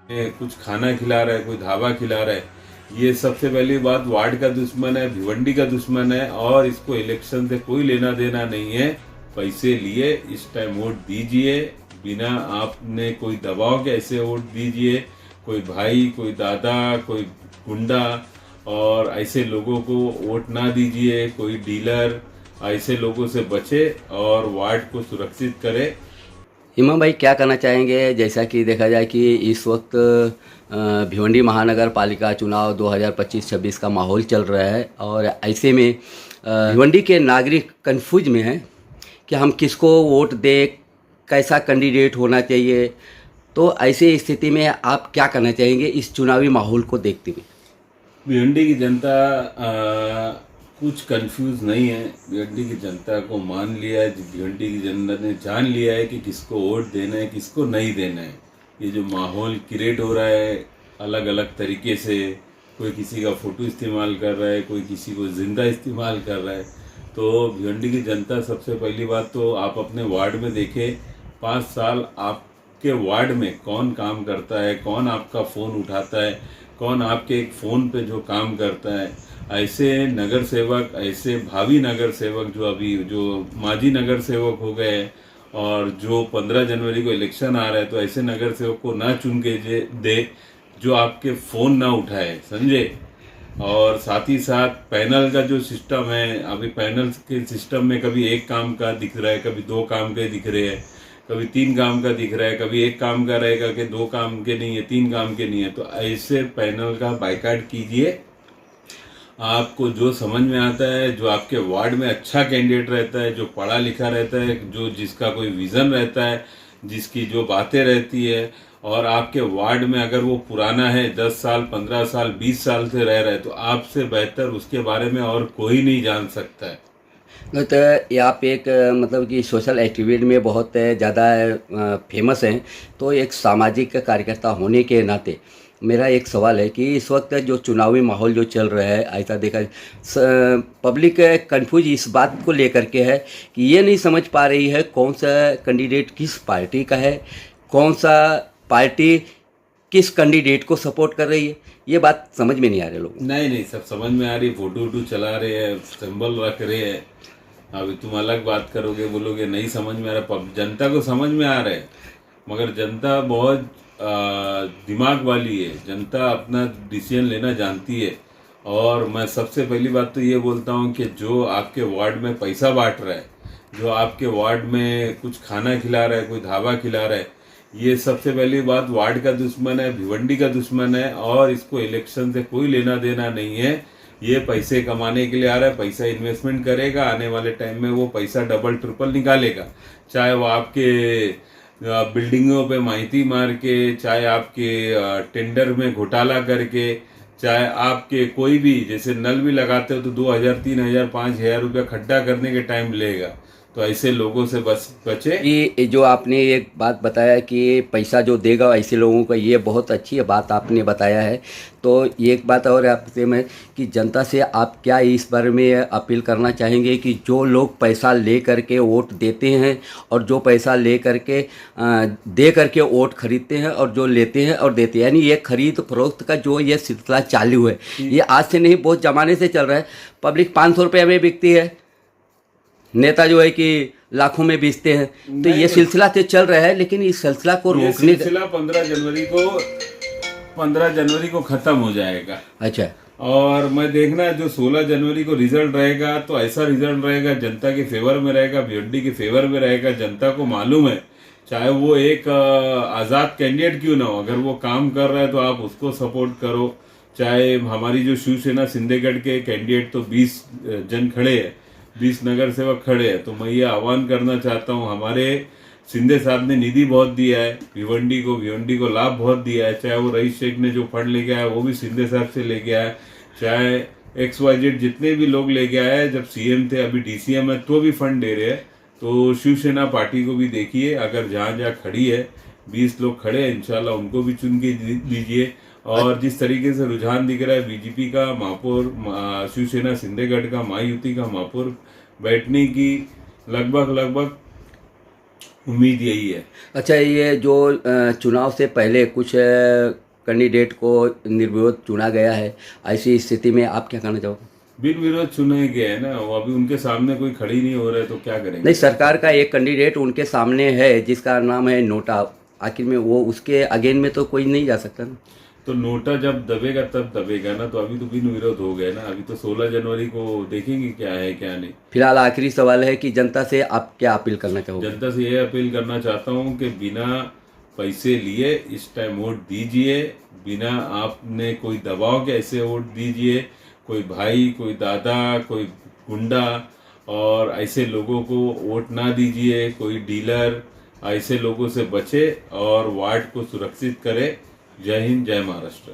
कुछ खाना खिला रहा है, कोई ढाबा खिला रहा है, ये सबसे पहली बात वार्ड का दुश्मन है, भिवंडी का दुश्मन है और इसको इलेक्शन से कोई लेना देना नहीं है। पैसे लिए इस टाइम वोट दीजिए, बिना आपने कोई दबाव के ऐसे वोट दीजिए। कोई भाई, कोई दादा, कोई गुंडा और ऐसे लोगों को वोट ना दीजिए। कोई डीलर, ऐसे लोगों से बचे और वार्ड को सुरक्षित करे। इमाम भाई क्या कहना चाहेंगे, जैसा कि देखा जाए कि इस वक्त भिवंडी महानगर पालिका चुनाव 2025-26 का माहौल चल रहा है और ऐसे में भिवंडी के नागरिक कंफ्यूज में हैं कि हम किसको वोट दें, कैसा कैंडिडेट होना चाहिए। तो ऐसी स्थिति में आप क्या कहना चाहेंगे इस चुनावी माहौल को देखते हुए? भिवंडी की जनता कुछ कंफ्यूज नहीं है। भिवंडी की जनता को मान लिया है, भिवंडी की जनता ने जान लिया है कि किसको वोट देना है, किसको नहीं देना है। ये जो माहौल क्रिएट हो रहा है अलग अलग तरीके से, कोई किसी का फोटो इस्तेमाल कर रहा है, कोई किसी को जिंदा इस्तेमाल कर रहा है। तो भिवंडी की जनता, सबसे पहली बात तो आप अपने वार्ड में देखें, 5 साल आपके वार्ड में कौन काम करता है, कौन आपका फ़ोन उठाता है, कौन आपके एक फ़ोन पे जो काम करता है। ऐसे नगर सेवक, ऐसे भावी नगर सेवक जो माजी नगर सेवक हो गए और जो 15 जनवरी को इलेक्शन आ रहा है, तो ऐसे नगर सेवक को ना चुन के दे जो आपके फ़ोन ना उठाए, समझे। और साथ ही साथ पैनल का जो सिस्टम है, अभी पैनल के सिस्टम में कभी एक काम का दिख रहा है, कभी 2 काम के दिख रहे हैं, कभी 3 काम का दिख रहा है, कभी 1 काम का रहेगा कि 2 काम के नहीं है, 3 काम के नहीं है। तो ऐसे पैनल का बायकॉट कीजिए। आपको जो समझ में आता है, जो आपके वार्ड में अच्छा कैंडिडेट रहता है, जो पढ़ा लिखा रहता है, जो जिसका कोई विज़न रहता है, जिसकी जो बातें रहती है, और आपके वार्ड में अगर वो पुराना है, 10 साल, 15 साल, 20 साल से रह रहा है, तो आपसे बेहतर उसके बारे में और कोई नहीं जान सकता है। तो ये आप एक मतलब कि सोशल एक्टिविटी में बहुत ज़्यादा फेमस हैं, तो एक सामाजिक कार्यकर्ता होने के नाते मेरा एक सवाल है कि इस वक्त जो चुनावी माहौल जो चल रहा है, ऐसा देखा पब्लिक कंफ्यूज इस बात को लेकर के है कि ये नहीं समझ पा रही है कौन सा कैंडिडेट किस पार्टी का है, कौन सा पार्टी किस कैंडिडेट को सपोर्ट कर रही है। ये बात समझ में नहीं आ रही लोगों को। नहीं, सब समझ में आ रही। फोटो वोटो चला रहे हैं, सिंबल रख रहे हैं। अभी तुम अलग बात करोगे, बोलोगे नहीं समझ में आ रहा। जनता को समझ में आ रहा है, मगर जनता बहुत दिमाग वाली है। जनता अपना डिसीजन लेना जानती है। और मैं सबसे पहली बात तो ये बोलता हूँ कि जो आपके वार्ड में पैसा बांट रहा है, जो आपके वार्ड में कुछ खाना खिला रहा है, कोई ढाबा खिला रहा है, ये सबसे पहली बात वार्ड का दुश्मन है, भिवंडी का दुश्मन है और इसको इलेक्शन से कोई लेना देना नहीं है। ये पैसे कमाने के लिए आ रहा है, पैसा इन्वेस्टमेंट करेगा, आने वाले टाइम में वो पैसा डबल ट्रिपल निकालेगा। चाहे वो आपके बिल्डिंगों पे माइती मार के, चाहे आपके टेंडर में घोटाला करके, चाहे आपके कोई भी, जैसे नल भी लगाते हो तो 2000, 3000, 5000 रुपया खड्डा करने के टाइम लेगा। तो ऐसे लोगों से बचे। ये जो आपने एक बात बताया कि पैसा जो देगा ऐसे लोगों को, ये बहुत अच्छी बात आपने बताया है। तो ये एक बात और आपसे मैं कि जनता से आप क्या इस बारे में अपील करना चाहेंगे कि जो लोग पैसा ले करके वोट देते हैं और जो पैसा ले करके दे करके वोट खरीदते हैं और जो लेते हैं और देते हैं, यानी ये खरीद फरोख्त का जो ये सिलसिला चालू है, ये आज से नहीं बहुत ज़माने से चल रहा है। पब्लिक 500 रुपये में बिकती है, नेता जो है कि लाखों में बेचते हैं। तो ये सिलसिला तो चल रहा है, लेकिन इस सिलसिला को रोकने सिलसिला 15 जनवरी को खत्म हो जाएगा। अच्छा। और मैं देखना जो 16 जनवरी को रिजल्ट रहेगा, तो ऐसा रिजल्ट रहेगा जनता के फेवर में रहेगा, भिवंडी के फेवर में रहेगा। जनता को मालूम है, चाहे वो एक आजाद कैंडिडेट क्यों ना हो, अगर वो काम कर रहा है तो आप उसको सपोर्ट करो। चाहे हमारी जो शिवसेना सिंधेगढ़ के कैंडिडेट तो 20 जन खड़े हैं, 20 नगर सेवक खड़े हैं। तो मैं ये आह्वान करना चाहता हूँ, हमारे शिंदे साहब ने निधि बहुत दिया है भिवंडी को लाभ बहुत दिया है। चाहे वो रईस शेख ने जो फंड लेके आया वो भी शिंदे साहब से लेके आया, चाहे XYZ जितने भी लोग लेके आए, जब CM थे, अभी DCM है तो भी फंड दे रहे हैं। तो शिवसेना पार्टी को भी देखिए, अगर जहाँ जहाँ खड़ी है 20 लोग खड़े हैं, इंशाल्लाह उनको भी चुन के दीजिए। और जिस तरीके से रुझान दिख रहा है बीजेपी का महापौर, शिवसेना सिंधेगढ़ का, महायुति का महापौर बैठने की लगभग उम्मीद यही है। अच्छा, ये जो चुनाव से पहले कुछ कैंडिडेट को निर्विरोध चुना गया है, ऐसी स्थिति में आप क्या कहना चाहोगे? बिन विरोध चुने गए हैं ना, वो अभी उनके सामने कोई खड़ी नहीं हो रहा है तो क्या करेंगे। नहीं, सरकार का एक कैंडिडेट उनके सामने है जिसका नाम है नोटा, आखिर में वो उसके अगेन में तो कोई नहीं जा सकता ना। तो नोटा जब दबेगा तब दबेगा ना, तो अभी तो बिन विरोध हो गया ना, अभी तो 16 जनवरी को देखेंगे क्या है क्या नहीं। फिलहाल आखिरी सवाल है कि जनता से आप क्या अपील करना चाहोगे? जनता से ये अपील करना चाहता हूँ कि बिना पैसे लिए इस टाइम वोट दीजिए, बिना आपने कोई दबाव के ऐसे वोट दीजिए। कोई भाई, कोई दादा, कोई गुंडा और ऐसे लोगों को वोट ना दीजिए, कोई डीलर, ऐसे लोगों से बचे और वार्ड को सुरक्षित करे। जय हिंद, जय महाराष्ट्र।